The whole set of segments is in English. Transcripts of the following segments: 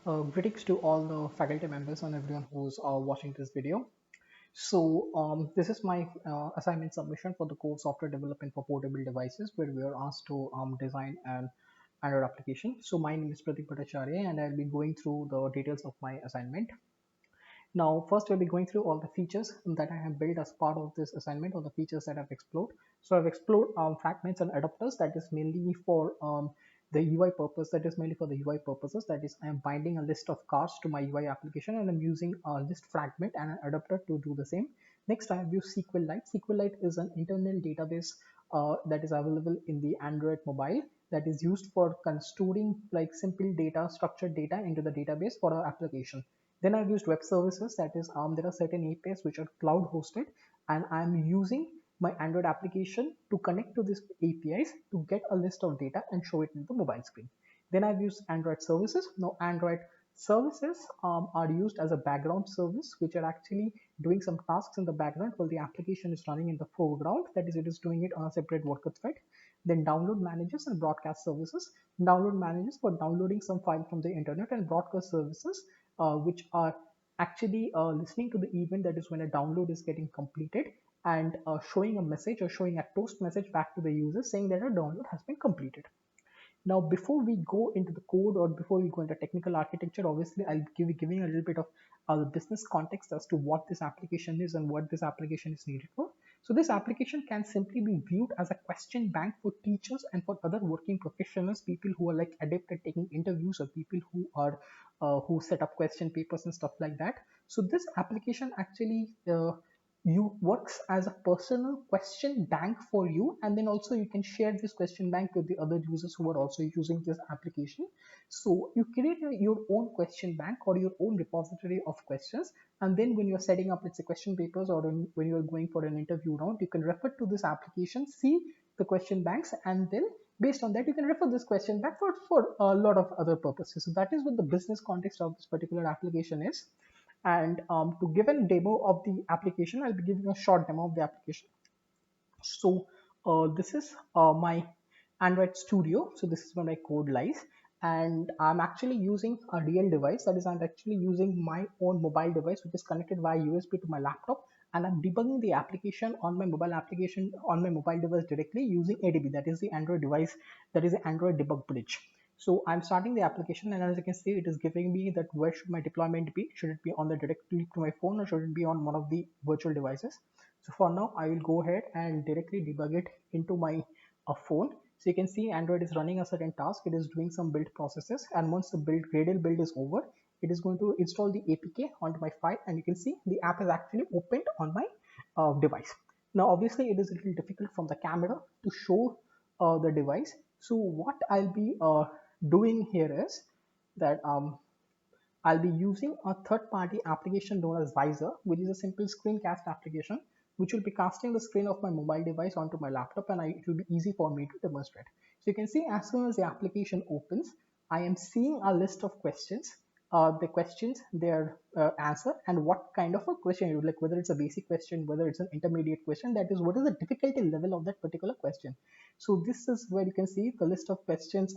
Greetings to all the faculty members and everyone who's watching this video. This is my assignment submission for the course Software Development for Portable Devices, where we are asked to design an Android application. So my name is Pratik Bhattacharya, and I'll be going through the details of my assignment. Now, first we'll be going through all the features that I have built as part of this assignment, or the features that I've explored. So I've explored fragments and adapters, that is mainly for the UI purpose, that is mainly for the UI purposes. That is, I'm binding a list of cars to my UI application, and I'm using a list fragment and an adapter to do the same. Next, I have used SQLite. SQLite is an internal database that is available in the Android mobile, that is used for storing like simple data, structured data into the database for our application. Then I've used web services, that is, there are certain APIs which are cloud hosted, and I'm using my Android application to connect to these APIs to get a list of data and show it in the mobile screen. Then I've used Android services. Now, Android services are used as a background service, which are actually doing some tasks in the background while the application is running in the foreground. That is, it is doing it on a separate worker thread. Then download managers and broadcast services. Download managers for downloading some file from the internet, and broadcast services which are actually listening to the event, that is when a download is getting completed, and showing a message or showing a toast message back to the user saying that a download has been completed. Now, before we go into the code, or before we go into technical architecture, obviously I'll be giving a little bit of business context as to what this application is and what this application is needed for. So this application can simply be viewed as a question bank for teachers and for other working professionals, people who are like adept at taking interviews, or people who are who set up question papers and stuff like that. So this application actually you works as a personal question bank for you, and then also you can share this question bank with the other users who are also using this application. So you create your own question bank or your own repository of questions, and then when you're setting up, let's say, question papers, or when you're going for an interview round, you can refer to this application, see the question banks, and then based on that you can refer this question back for a lot of other purposes. So that is what the business context of this particular application is. And to give a demo of the application, I'll be giving a short demo of the application. So this is my Android Studio. So this is where my code lies, and I'm actually using a real device. That is, I'm actually using my own mobile device, which is connected via USB to my laptop, and I'm debugging the application on my mobile device directly using ADB. That is the Android device. That is the Android debug bridge. So I'm starting the application, and as you can see, it is giving me that where should my deployment be? Should it be on the directly to my phone, or should it be on one of the virtual devices? So for now, I will go ahead and directly debug it into my phone. So you can see Android is running a certain task. It is doing some build processes, and once the Gradle build is over, it is going to install the APK onto my file, and you can see the app is actually opened on my device. Now, obviously, it is a little difficult from the camera to show the device. So what I'll be doing here is that I'll be using a third-party application known as Visor, which is a simple screencast application, which will be casting the screen of my mobile device onto my laptop, and it will be easy for me to demonstrate. So you can see, as soon as the application opens, I am seeing a list of questions, the questions, their answer, and what kind of a question you would like, whether it's a basic question, whether it's an intermediate question, that is, what is the difficulty level of that particular question. So this is where you can see the list of questions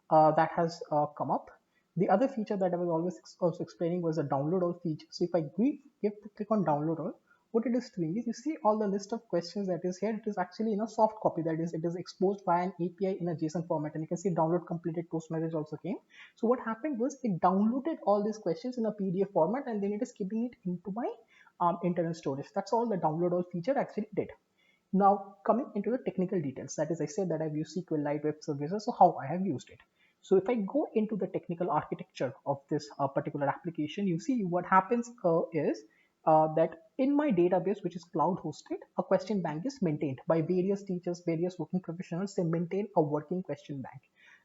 that has come up. The other feature that I was always also explaining was a download all feature. So if I click on download all, what it is doing is, you see all the list of questions that is here. It is actually in a soft copy, that is, it is exposed via an API in a JSON format, and you can see download completed toast message also came. So what happened was, it downloaded all these questions in a PDF format, and then it is keeping it into my internal storage. That's all the download all feature actually did. Now, coming into the technical details, that is, I said that I've used SQLite web services, so how I have used it. So if I go into the technical architecture of this particular application, you see what happens is that in my database, which is cloud hosted, a question bank is maintained by various teachers, various working professionals. They maintain a working question bank.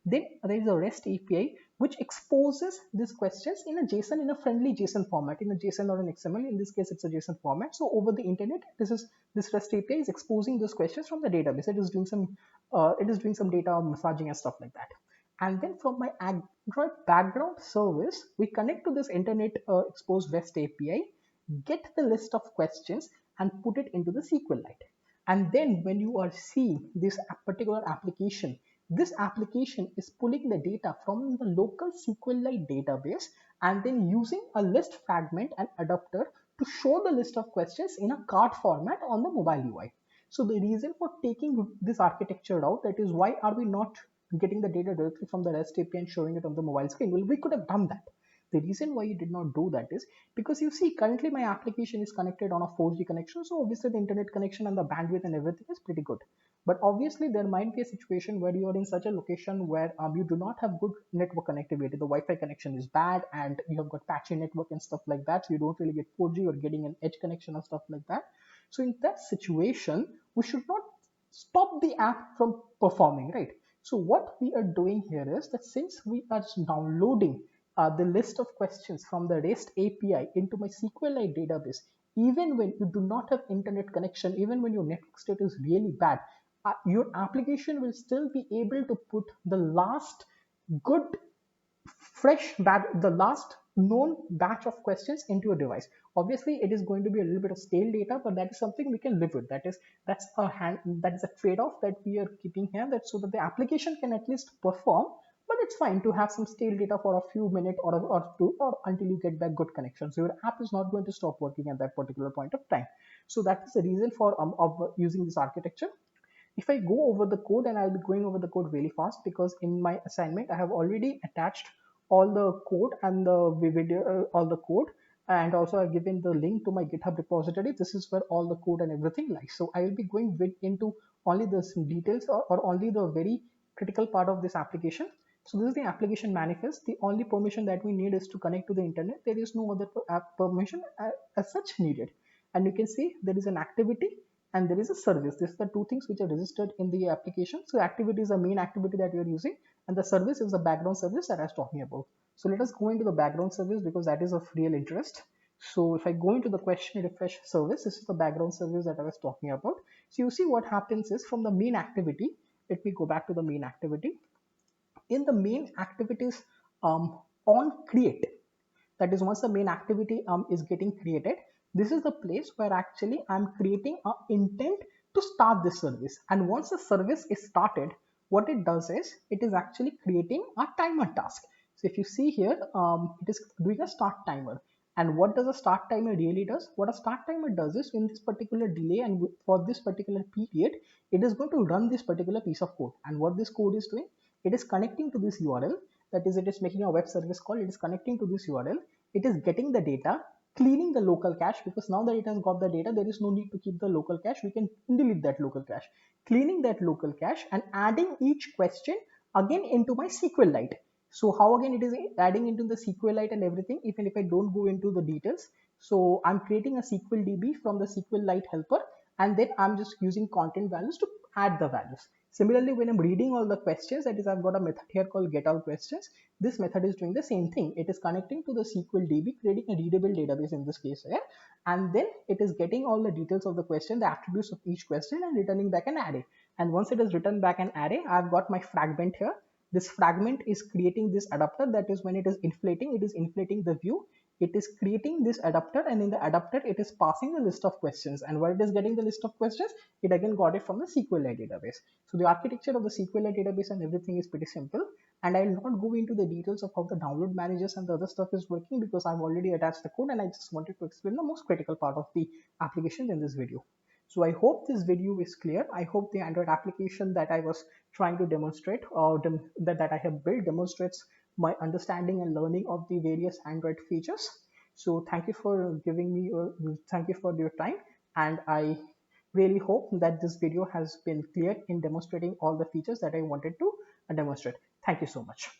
Then there is a REST API which exposes these questions in a JSON, in a friendly JSON format, in a JSON or an XML. In this case, it's a JSON format. So over the internet, this REST API is exposing those questions from the database. It is doing some data massaging and stuff like that. And then from my Android background service, we connect to this internet exposed REST API, get the list of questions, and put it into the SQLite. And then when you are seeing this particular application this application is pulling the data from the local SQLite database and then using a list fragment and adapter to show the list of questions in a card format on the mobile UI. So the reason for taking this architecture out, that is why are we not getting the data directly from the REST API and showing it on the mobile screen? Well, we could have done that. The reason why you did not do that is because you see currently my application is connected on a 4G connection. So obviously the internet connection and the bandwidth and everything is pretty good. But obviously there might be a situation where you are in such a location where you do not have good network connectivity. The Wi-Fi connection is bad and you have got patchy network and stuff like that. So you don't really get 4G or getting an edge connection and stuff like that. So in that situation, we should not stop the app from performing, right? So what we are doing here is that since we are downloading the list of questions from the REST API into my SQLite database, even when you do not have internet connection, even when your network state is really bad, your application will still be able to put the last good the last known batch of questions into a device. Obviously it is going to be a little bit of stale data, but that is something we can live with. That is a trade-off that we are keeping here, that so that the application can at least perform. But it's fine to have some stale data for a few minutes or two, or until you get back good connection. So your app is not going to stop working at that particular point of time. So that is the reason for of using this architecture. If I go over the code, and I'll be going over the code really fast because in my assignment I have already attached all the code and the video, all the code, and also I've given the link to my GitHub repository. This is where all the code and everything lies. So I will be going into only the details or only the very critical part of this application. So this is the application manifest. The only permission that we need is to connect to the internet. There is no other permission as such needed. And you can see there is an activity and there is a service. These are the two things which are registered in the application. So activity is the main activity that we are using, and the service is the background service that I was talking about. So let us go into the background service because that is of real interest. So if I go into the question refresh service, this is the background service that I was talking about. So you see what happens is from the main activity, let me go back to the main activity. In the main activities on create, that is once the main activity is getting created, this is the place where actually I'm creating an intent to start this service. And once the service is started, what it does is it is actually creating a timer task. So if you see here, it is doing a start timer. And what does a start timer really does? What a start timer does is in this particular delay and for this particular period, it is going to run this particular piece of code. And what this code is doing, it is connecting to this URL. That is, it is making a web service call. It is connecting to this URL. It is getting the data, cleaning the local cache, because now that it has got the data, there is no need to keep the local cache. We can delete that local cache, cleaning that local cache and adding each question again into my SQLite. So how again it is adding into the SQLite and everything, even if I don't go into the details. So I'm creating a SQL DB from the SQLite helper, and then I'm just using content values to add the values. Similarly, when I'm reading all the questions, that is, I've got a method here called getAllQuestions. This method is doing the same thing. It is connecting to the SQL DB, creating a readable database in this case here, and then it is getting all the details of the question, the attributes of each question, and returning back an array. And once it has returned back an array, I've got my fragment here. This fragment is creating this adapter, that is when it is inflating the view. It is creating this adapter, and in the adapter it is passing the list of questions, and where it is getting the list of questions, it again got it from the SQLite database. So the architecture of the SQLite database and everything is pretty simple, and I will not go into the details of how the download managers and the other stuff is working because I've already attached the code, and I just wanted to explain the most critical part of the application in this video. So I hope this video is clear. I hope the Android application that I was trying to demonstrate or that I have built demonstrates my understanding and learning of the various Android features. So thank you for giving me thank you for your time, and I really hope that this video has been clear in demonstrating all the features that I wanted to demonstrate. Thank you so much.